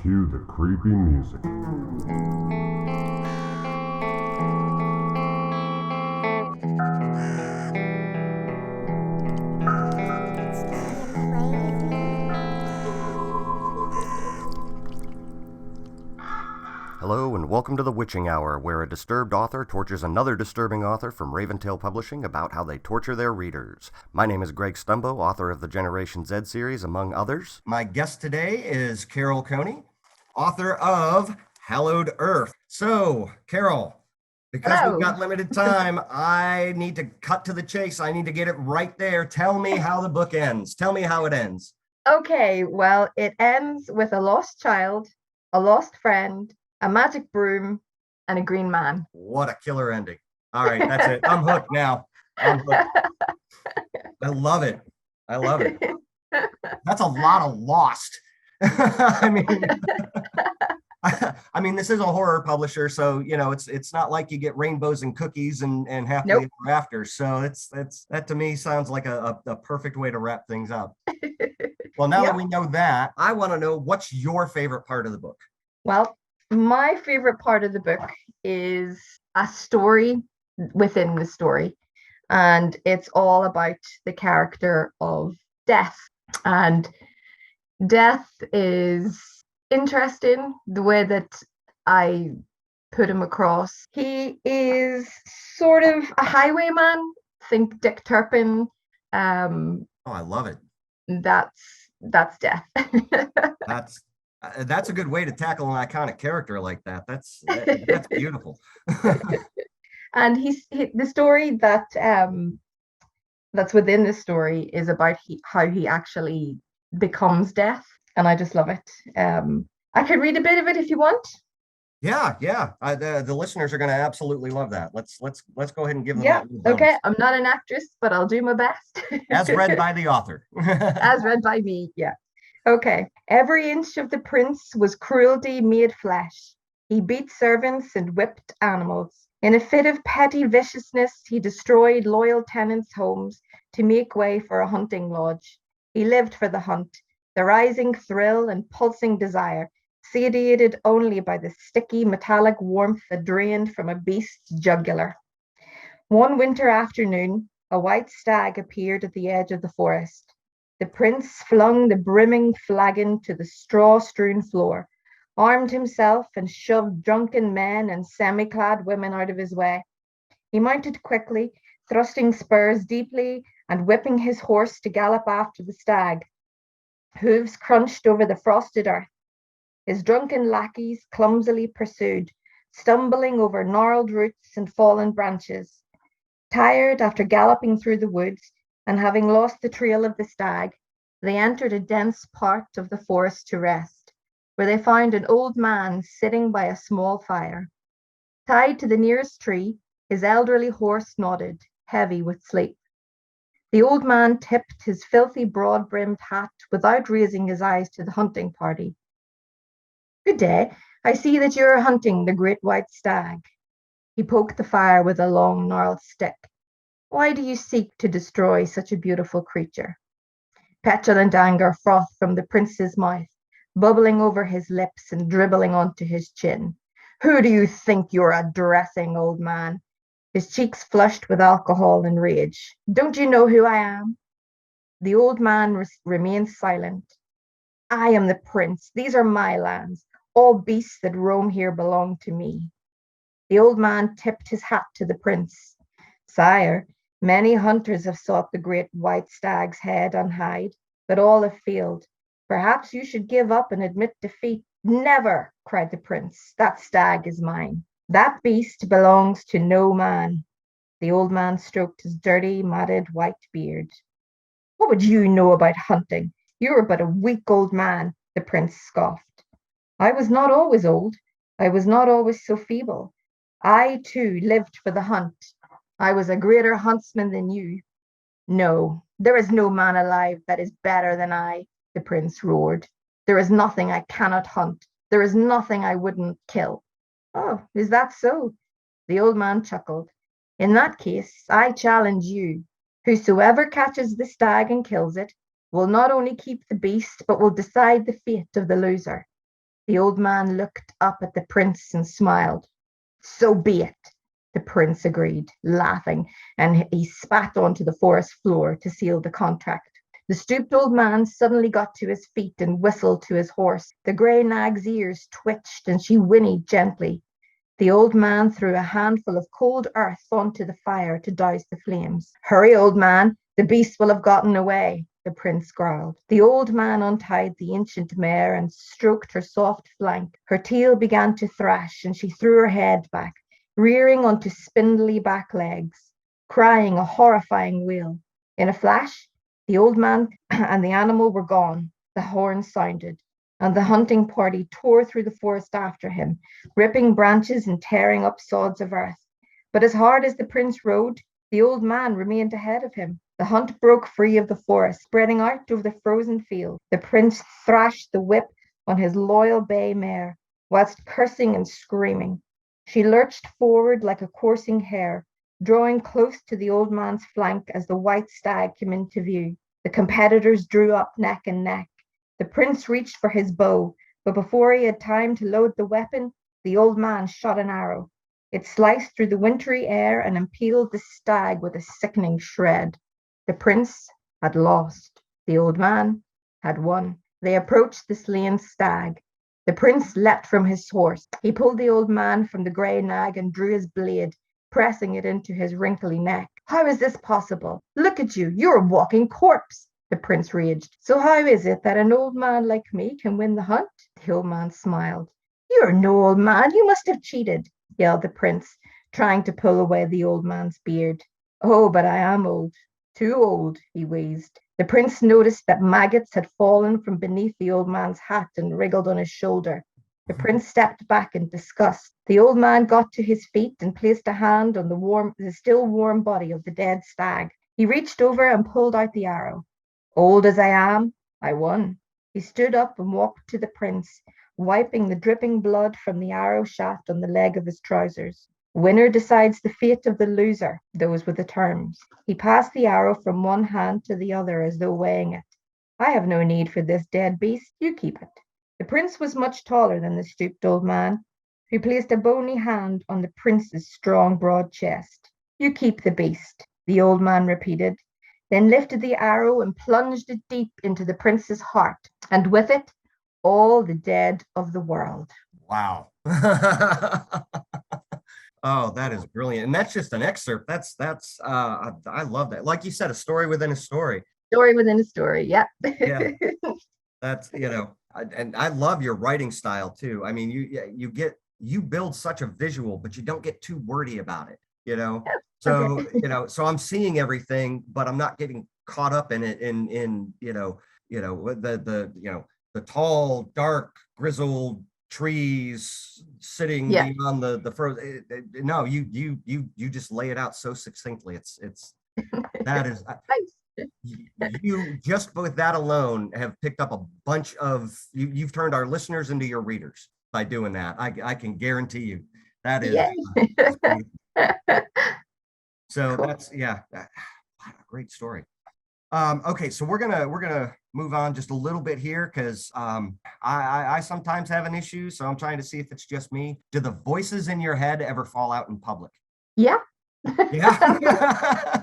cue the creepy music. Hello and welcome to The Witching Hour, where a disturbed author tortures another disturbing author from Raventail Publishing about how they torture their readers. My name is Greg Stumbo, author of the Generation Z series, among others. My guest today is Carol Coney, author of Hallowed Earth. So, Carol, because Hello. we've got limited time, I need to cut to the chase. I need to get it right there. Tell me how the book ends. Tell me how it ends. Okay, well, it ends with a lost child, a lost friend, a magic broom, and a green man. What a killer ending. All right, that's it. I'm hooked now. I'm hooked. I love it. I love it. That's a lot of lost. I mean, this is a horror publisher, so it's not like you get rainbows and cookies and happily Nope. ever after. So that to me sounds like a perfect way to wrap things up. Well, now that we know that, I want to know, what's your favorite part of the book? Well, my favorite part of the book is a story within the story, and it's all about the character of Death. And Death is interesting the way that I put him across. He is sort of a highwayman. Think Dick Turpin. Oh, I love it. That's Death. That's a good way to tackle an iconic character like that. That's beautiful. And the story that's within the story is about how he actually becomes Death, and I just love it. I could read a bit of it if you want. Yeah. The listeners are going to absolutely love that. Let's go ahead and give them Yeah. that. Okay. I'm not an actress, but I'll do my best. As read by the author. As read by me. Yeah. Okay. Every inch of the prince was cruelty made flesh. He beat servants and whipped animals. In a fit of petty viciousness, he destroyed loyal tenants' homes to make way for a hunting lodge. He lived for the hunt, the rising thrill and pulsing desire, satiated only by the sticky metallic warmth that drained from a beast's jugular. One winter afternoon, a white stag appeared at the edge of the forest. The prince flung the brimming flagon to the straw-strewn floor, armed himself, and shoved drunken men and semi-clad women out of his way. He mounted quickly, thrusting spurs deeply and whipping his horse to gallop after the stag. Hooves crunched over the frosted earth. His drunken lackeys clumsily pursued, stumbling over gnarled roots and fallen branches. Tired after galloping through the woods and having lost the trail of the stag, they entered a dense part of the forest to rest, where they found an old man sitting by a small fire. Tied to the nearest tree, his elderly horse nodded, heavy with sleep. The old man tipped his filthy broad-brimmed hat without raising his eyes to the hunting party. Good day. I see that you're hunting the great white stag. He poked the fire with a long, gnarled stick. Why do you seek to destroy such a beautiful creature? Petulant anger frothed from the prince's mouth, bubbling over his lips and dribbling onto his chin. Who do you think you're addressing, old man? His cheeks flushed with alcohol and rage. Don't you know who I am? The old man remained silent. I am the prince. These are my lands. All beasts that roam here belong to me. The old man tipped his hat to the prince. Sire, many hunters have sought the great white stag's head and hide, but all have failed. Perhaps you should give up and admit defeat. Never, cried the prince. That stag is mine. That beast belongs to no man. The old man stroked his dirty, matted white beard. What would you know about hunting? You are but a weak old man, the prince scoffed. I was not always old. I was not always so feeble. I, too, lived for the hunt. I was a greater huntsman than you. No, there is no man alive that is better than I, the prince roared. There is nothing I cannot hunt. There is nothing I wouldn't kill. Oh, is that so? The old man chuckled. In that case, I challenge you. Whosoever catches the stag and kills it will not only keep the beast, but will decide the fate of the loser. The old man looked up at the prince and smiled. So be it, the prince agreed, laughing, and he spat onto the forest floor to seal the contract. The stooped old man suddenly got to his feet and whistled to his horse. The grey nag's ears twitched and she whinnied gently. The old man threw a handful of cold earth onto the fire to douse the flames. Hurry, old man, the beast will have gotten away, the prince growled. The old man untied the ancient mare and stroked her soft flank. Her tail began to thrash and she threw her head back, rearing onto spindly back legs, crying a horrifying wail. In a flash, the old man and the animal were gone. The horn sounded, and the hunting party tore through the forest after him, ripping branches and tearing up sods of earth. But as hard as the prince rode, the old man remained ahead of him. The hunt broke free of the forest, spreading out over the frozen field. The prince thrashed the whip on his loyal bay mare, whilst cursing and screaming. She lurched forward like a coursing hare, drawing close to the old man's flank as the white stag came into view. The competitors drew up neck and neck. The prince reached for his bow, but before he had time to load the weapon, the old man shot an arrow. It sliced through the wintry air and impaled the stag with a sickening shred. The prince had lost. The old man had won. They approached the slain stag. The prince leapt from his horse. He pulled the old man from the grey nag and drew his blade, pressing it into his wrinkly neck. How is this possible? Look at you, you're a walking corpse, the prince raged. So how is it that an old man like me can win the hunt? The old man smiled. You're no old man, you must have cheated, yelled the prince, trying to pull away the old man's beard. Oh, but I am old. Too old, he wheezed. The prince noticed that maggots had fallen from beneath the old man's hat and wriggled on his shoulder. The prince stepped back in disgust. The old man got to his feet and placed a hand on the still warm body of the dead stag. He reached over and pulled out the arrow. Old as I am, I won. He stood up and walked to the prince, wiping the dripping blood from the arrow shaft on the leg of his trousers. Winner decides the fate of the loser. Those were the terms. He passed the arrow from one hand to the other as though weighing it. I have no need for this dead beast. You keep it. The prince was much taller than the stooped old man, who placed a bony hand on the prince's strong, broad chest. You keep the beast, the old man repeated, then lifted the arrow and plunged it deep into the prince's heart, and with it, all the dead of the world. Wow. Oh, that is brilliant. And that's just an excerpt. I love that. Like you said, a story within a story. Story within a story. Yep. Yeah. That's, and I love your writing style too. I mean, you build such a visual, but you don't get too wordy about it, So, so I'm seeing everything, but I'm not getting caught up in it the tall, dark, grizzled trees sitting beyond the frozen. No, you just lay it out so succinctly. That is you just with that alone have picked up a bunch of you've turned our listeners into your readers by doing that. I can guarantee you that is so cool. That's a great story. Okay, so we're gonna move on just a little bit here because I sometimes have an issue, so I'm trying to see if it's just me. Do the voices in your head ever fall out in public? Yeah. Yeah.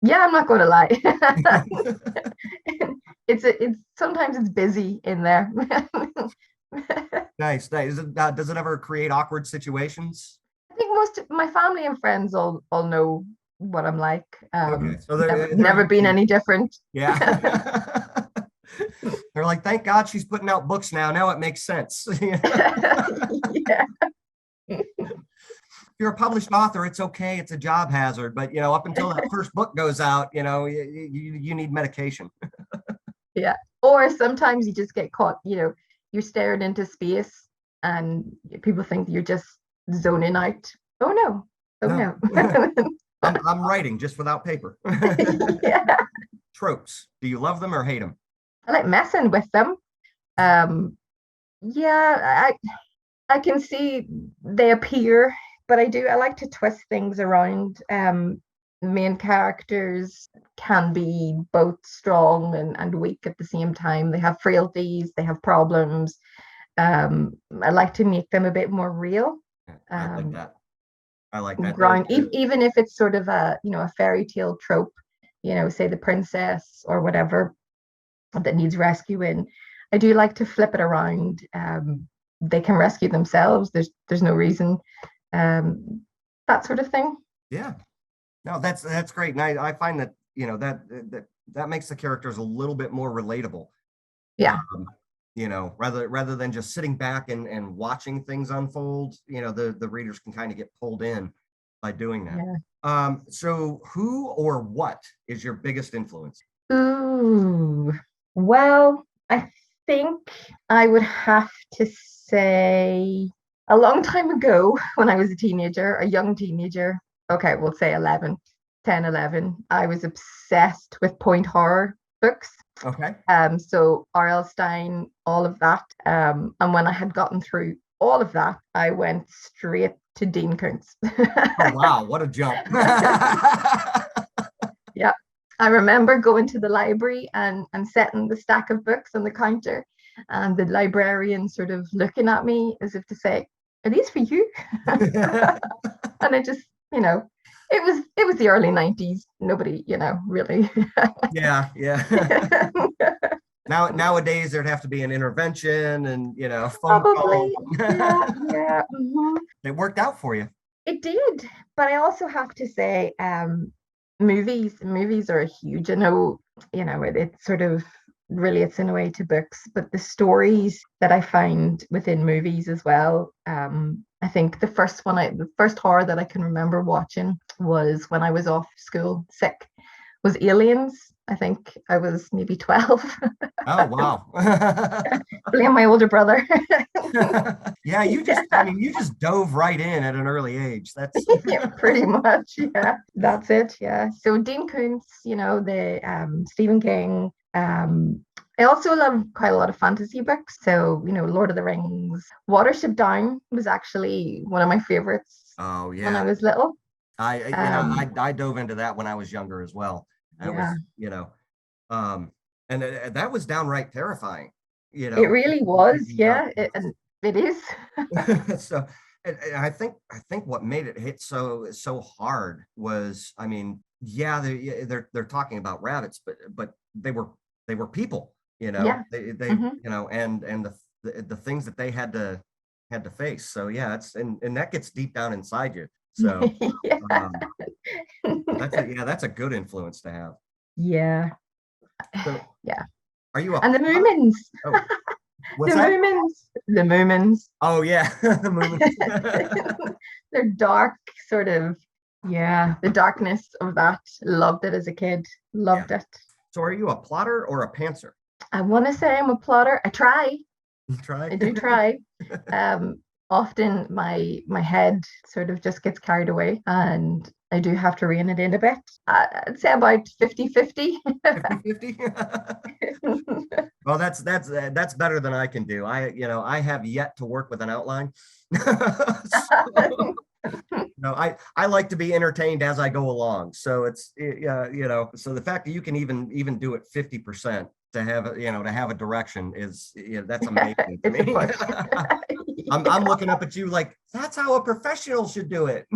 Yeah, I'm not going to lie. It's sometimes it's busy in there. Nice. Does it ever create awkward situations? I think most of my family and friends all know what I'm like. Okay. So never been any different. Yeah. They're like, thank God she's putting out books now. Now it makes sense. Yeah. If you're a published author, it's okay. It's a job hazard. But, up until that first book goes out, you need medication. Yeah. Or sometimes you just get caught, you're staring into space and people think you're just zoning out. Oh, no. Oh, no. I'm writing just without paper. Yeah. Tropes. Do you love them or hate them? I like messing with them. Yeah, I can see they appear, but I like to twist things around. main characters can be both strong and weak at the same time. They have frailties, they have problems. I like to make them a bit more real. I like that. I like that. Even if it's sort of a fairy tale trope, say the princess or whatever that needs rescuing. I do like to flip it around. They can rescue themselves. There's no reason. That sort of thing. Yeah. No, that's great. And I find that, that makes the characters a little bit more relatable. Yeah. Rather than just sitting back and watching things unfold, the readers can kind of get pulled in by doing that. Yeah. So who or what is your biggest influence? Ooh, well, I think I would have to say a long time ago when I was a young teenager, okay, we'll say 10, 11, I was obsessed with point horror books. Okay. So R.L. Stine, all of that. And when I had gotten through all of that, I went straight to Dean Koontz. Oh, wow, what a jump. Yeah. I remember going to the library and setting the stack of books on the counter, and the librarian sort of looking at me as if to say, "Are these for you?" And I just, it was the early 90s. Nobody, really. Yeah. Nowadays there'd have to be an intervention and phone Probably. Yeah. Mm-hmm. It worked out for you. It did, but I also have to say, movies are huge. I know, it's sort of relates in a way to books, but the stories that I find within movies as well. I think the first horror that I can remember watching was when I was off school sick, was Aliens. I think I was maybe 12. Oh, wow. Blame my older brother. Yeah, you just dove right in at an early age. That's yeah, pretty much. Yeah, that's it. Yeah. So Dean Koontz, the Stephen King. I also love quite a lot of fantasy books. So, Lord of the Rings. Watership Down was actually one of my favorites. Oh, yeah. When I was little. I dove into that when I was younger as well. It was, and that was downright terrifying. It really was. Yeah, it is. So, and I think what made it hit so hard was, they're talking about rabbits, but they were people. They and the things that they had to face. So yeah, and that gets deep down inside you. So that's a good influence to have. Yeah. So, yeah. Are you and the Moomins? Oh, what's that? The Moomins. Oh yeah, the Moomins. They're dark, sort of. Yeah, the darkness of that. Loved it as a kid. Loved it. So, are you a plotter or a pantser? I want to say I'm a plotter. I try. You try. I do try. Often my head sort of just gets carried away, and I do have to rein it in a bit. I'd say about 50-50. 50-50. Well, that's better than I can do. I have yet to work with an outline. I like to be entertained as I go along. So it's so the fact that you can even do it 50% to have a direction is that's amazing to me. I'm looking up at you like that's how a professional should do it.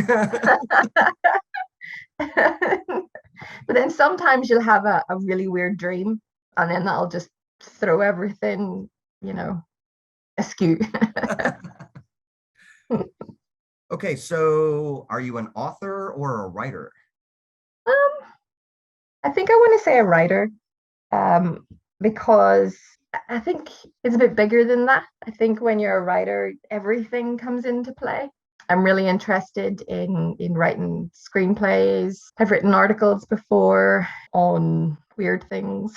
But then sometimes you'll have a really weird dream, and then that'll just throw everything askew. Okay, so are you an author or a writer? I think I want to say a writer, because I think it's a bit bigger than that. I think when you're a writer, everything comes into play. I'm really interested in writing screenplays. I've written articles before on weird things.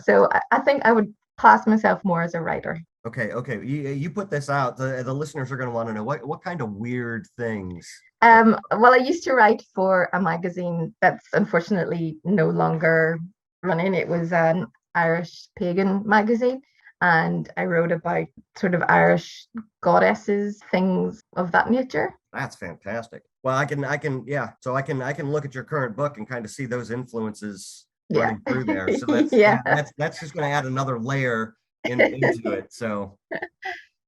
So I think I would class myself more as a writer. Okay. You put this out. The listeners are going to want to know what kind of weird things. Well, I used to write for a magazine that's unfortunately no longer running. It was an Irish pagan magazine, and I wrote about sort of Irish goddesses, things of that nature. That's fantastic. Well, yeah. So I can look at your current book and kind of see those influences Yeah. running through there. So Yeah. that's just going to add another layer into it. So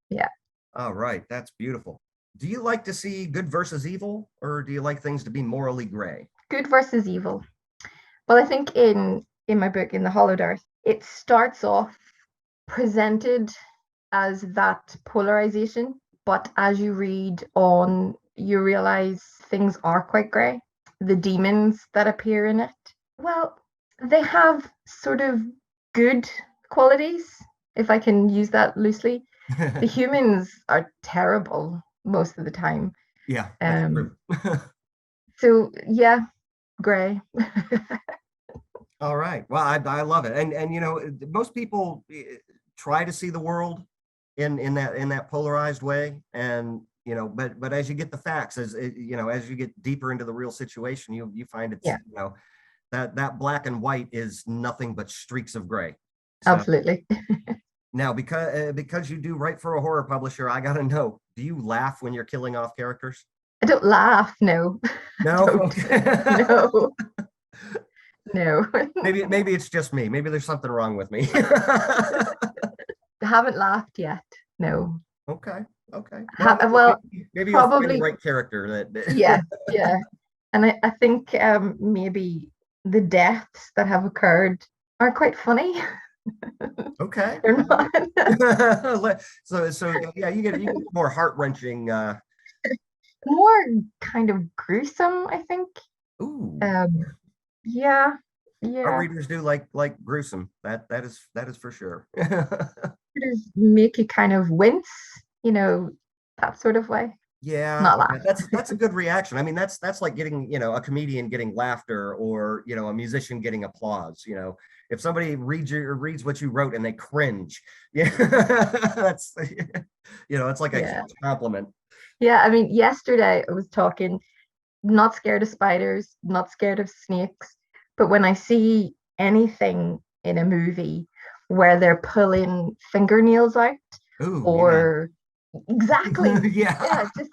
Yeah. all right, that's beautiful. Do you like to see good versus evil, or do you like things to be morally gray? Good versus evil. Well, I think in my book, in The Hollowed Earth, it starts off presented as that polarization, but as you read on, you realize things are quite grey. The demons that appear in it, well, they have sort of good qualities, if I can use that loosely. The humans are terrible most of the time. Yeah, that's true. So yeah, grey. All right. Well, I love it. And you know, most people try to see the world in that polarized way. And you know, but as you get the facts, you know, as you get deeper into the real situation, you find it's Yeah, you know that black and white is nothing but streaks of gray. So absolutely. now, because you do write for a horror publisher, I gotta know: do you laugh when you're killing off characters? I don't laugh, no. No. Don't. Okay. No. No. Maybe it's just me. Maybe there's something wrong with me. Haven't laughed yet. No. Okay. Okay. Well, Well, maybe you'll find the probably, right character yeah, that. yeah. And I think maybe the deaths that have occurred are quite funny. Okay. They're not So yeah, you get more heart-wrenching more kind of gruesome, I think. ooh. Yeah, Our yeah. readers do like gruesome. That is for sure. Just make you kind of wince, that sort of way. Yeah, Not laugh. that's a good reaction. I mean, that's like getting, you know, a comedian getting laughter or, you know, a musician getting applause, you know. If somebody reads what you wrote and they cringe, yeah, that's you know, it's like a Yeah. huge compliment. Yeah, I mean, yesterday I was talking, not scared of spiders, not scared of snakes, but when I see anything in a movie where they're pulling fingernails out Ooh, yeah. or exactly, Yeah. yeah, just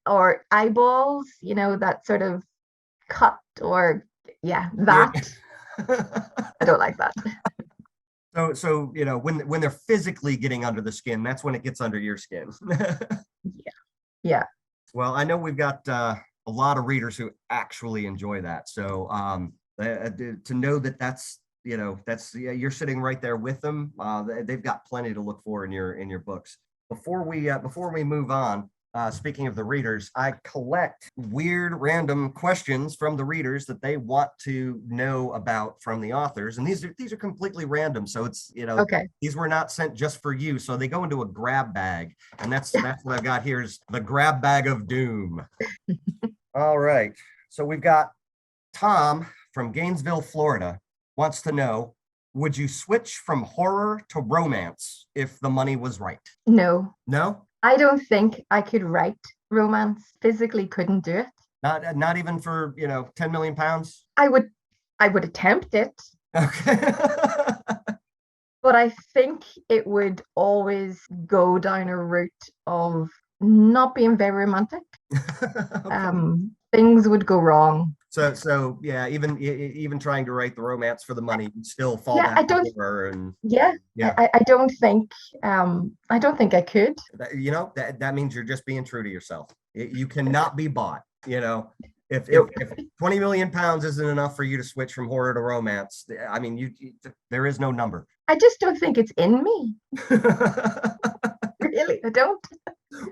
or eyeballs, that sort of cut or yeah, Yeah. that I don't like that. So, you know, when they're physically getting under the skin, that's when it gets under your skin. Yeah, yeah, Well, I know we've got a lot of readers who actually enjoy that. So to know that that's you know that's yeah, you're sitting right there with them. They've got plenty to look for in your books. Before we move on, speaking of the readers, I collect weird random questions from the readers that they want to know about from the authors, and these are completely random. So it's you know okay. these were not sent just for you, so they go into a grab bag, and that's what I've got here is the grab bag of doom. All right. So we've got Tom from Gainesville, Florida, wants to know, would you switch from horror to romance if the money was right? No, No? I don't think I could write romance. Physically couldn't do it. Not even for, you know, 10 million pounds? I would attempt it, Okay. but I think it would always go down a route of not being very romantic. Okay. Things would go wrong. So yeah, even trying to write the romance for the money, you'd still fall Yeah, back to horror and yeah, yeah. I don't think I could. You know, that means you're just being true to yourself. You cannot be bought, you know. Nope. If 20 million pounds isn't enough for you to switch from horror to romance, I mean, there is no number. I just don't think it's in me. Really, I don't.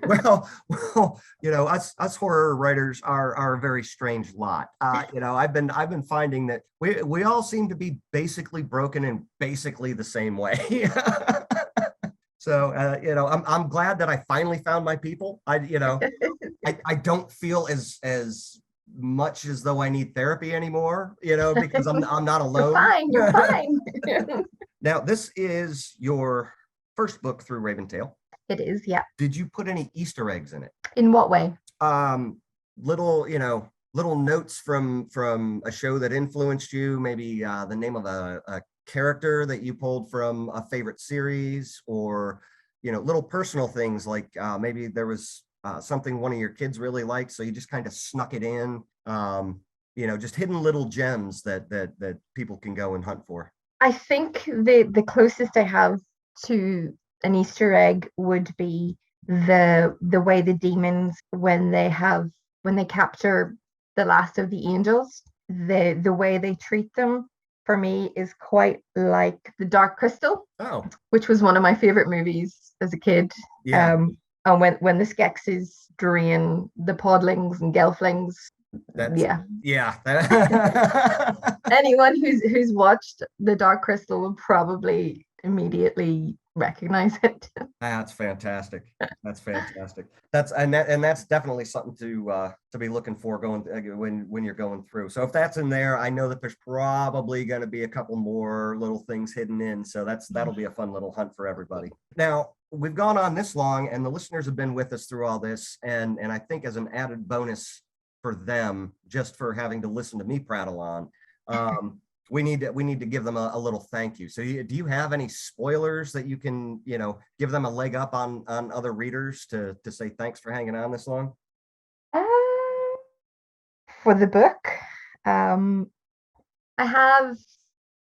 Well, you know, us horror writers are a very strange lot. You know, I've been finding that we all seem to be basically broken in basically the same way. So you know, I'm glad that I finally found my people. You know, I don't feel as much as though I need therapy anymore, you know, because I'm not You're alone. fine. You're fine. Now, this is your first book through Raventail. It is, yeah. Did you put any Easter eggs in it? In what way? Little, you know, little notes from a show that influenced you, maybe the name of a character that you pulled from a favorite series, or you know, little personal things like maybe there was something one of your kids really likes, so you just kind of snuck it in. Just hidden little gems that people can go and hunt for. I think the closest I have to an Easter egg would be the way the demons, when they capture the last of the angels, the way they treat them for me is quite like the Dark Crystal, which was one of my favorite movies as a kid. Yeah. And when the Skeksis drain the podlings and gelflings, yeah. Anyone who's watched the Dark Crystal will probably immediately recognize it. That's fantastic. That's fantastic. That's definitely something to be looking for going when you're going through. So if that's in there, I know that there's probably going to be a couple more little things hidden in. So that'll be a fun little hunt for everybody. Now, we've gone on this long, and the listeners have been with us through all this, and I think as an added bonus for them, just for having to listen to me prattle on, we need to give them a little thank you. So do you have any spoilers that you can, give them a leg up on other readers to say thanks for hanging on this long? For the book, I have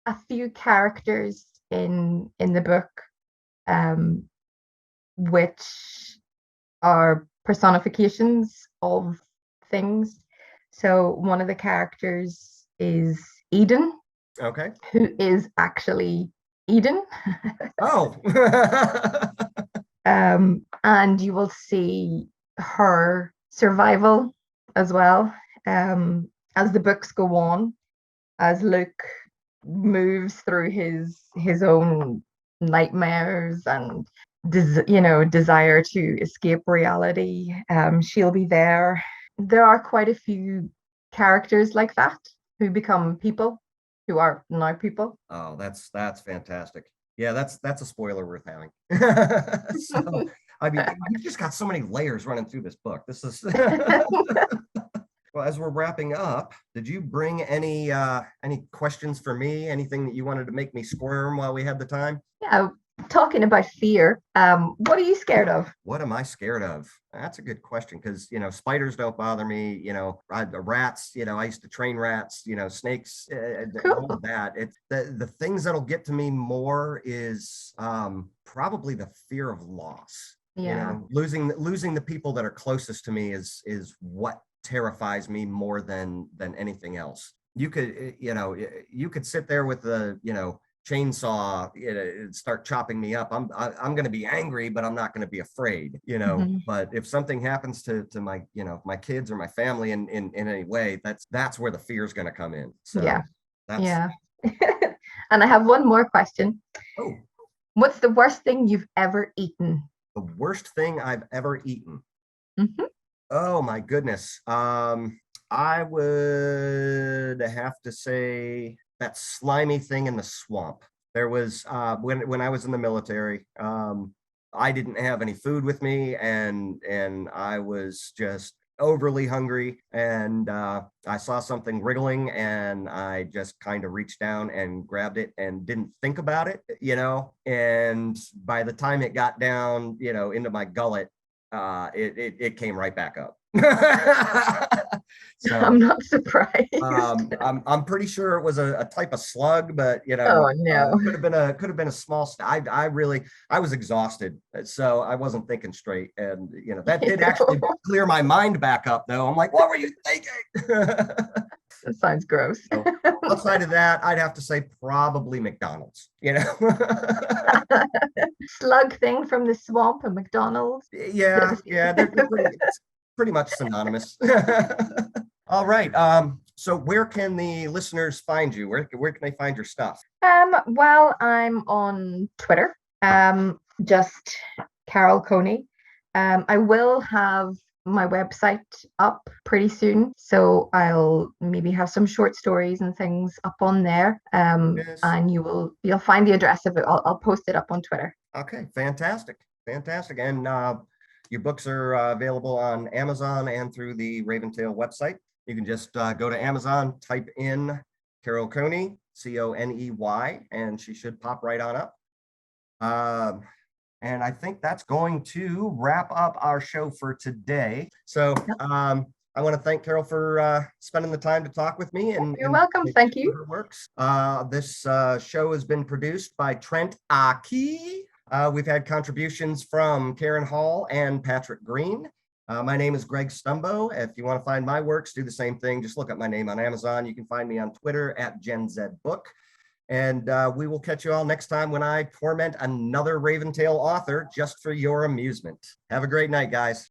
a few characters in the book, which are personifications of things. So one of the characters is Eden. Okay. Who is actually Eden. Oh. And you will see her survival as well, as the books go on, as Luke moves through his own nightmares and desire to escape reality. She'll be there. There are quite a few characters like that who become people, who are now people. Oh, that's fantastic. Yeah, that's a spoiler worth having. So, I mean, you've just got so many layers running through this book. This is well, as we're wrapping up, did you bring any questions for me? Anything that you wanted to make me squirm while we had the time? Yeah, talking about fear, what are you scared of? What am I scared of? That's a good question, because spiders don't bother me. Rats. I used to train rats. Snakes. Cool. All of that. It's the things that'll get to me more is probably the fear of loss. Yeah. Losing the people that are closest to me is what terrifies me more than anything else. You could sit there with the chainsaw, start chopping me up. I'm going to be angry, but I'm not going to be afraid. Mm-hmm. But if something happens to my my kids or my family in any way, that's where the fear is going to come in. So yeah. Yeah. And I have one more question. Oh. What's the worst thing you've ever eaten? The worst thing I've ever eaten. Mm-hmm. Oh my goodness. I would have to say that slimy thing in the swamp. There was when I was in the military, I didn't have any food with me, and I was just overly hungry, and I saw something wriggling, and I just kind of reached down and grabbed it and didn't think about it, and by the time it got down, into my gullet, it came right back up. So I'm not surprised. I'm pretty sure it was a type of slug, but oh no, could have been a small. I was exhausted, so I wasn't thinking straight, and that did actually clear my mind back up. Though I'm like, what were you thinking? That sounds gross. So, outside of that, I'd have to say probably McDonald's. Slug thing from the swamp and McDonald's. Yeah, they're pretty much synonymous. All right. So where can the listeners find you? Where can they find your stuff? Well, I'm on Twitter. Just Carol Coney. I will have my website up pretty soon, so I'll maybe have some short stories and things up on there. Yes. And you'll find the address of it. I'll post it up on Twitter. Okay, fantastic. And your books are available on Amazon and through the Raventail website. You can just go to Amazon, type in Carol Coney, Coney, and she should pop right on up. And I think that's going to wrap up our show for today. So I want to thank Carol for spending the time to talk with me. And you're welcome. Thank you. Her works. This show has been produced by Trent Achey. We've had contributions from Karen Hall and Patrick Green. My name is Greg Stumbo. If you want to find my works, do the same thing. Just look up my name on Amazon. You can find me on Twitter at GenZBook. And we will catch you all next time when I torment another Raventail author just for your amusement. Have a great night, guys.